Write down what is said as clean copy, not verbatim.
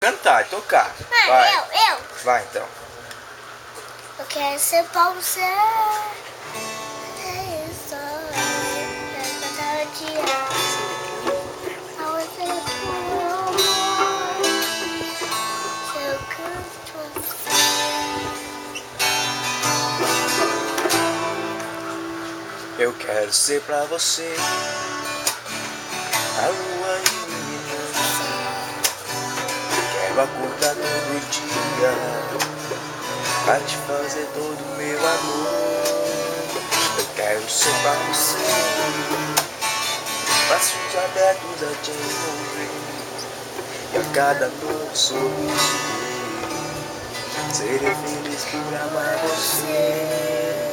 Cantar e tocar. Vai. Eu. Vai então. Eu quero ser pra você. Eu quero ser pra você a lua iluminante. Quero acordar todo dia pra te fazer todo meu amor. Eu quero ser pra você, braços abertos a te envolver, e a cada novo sorriso serei feliz por amar você.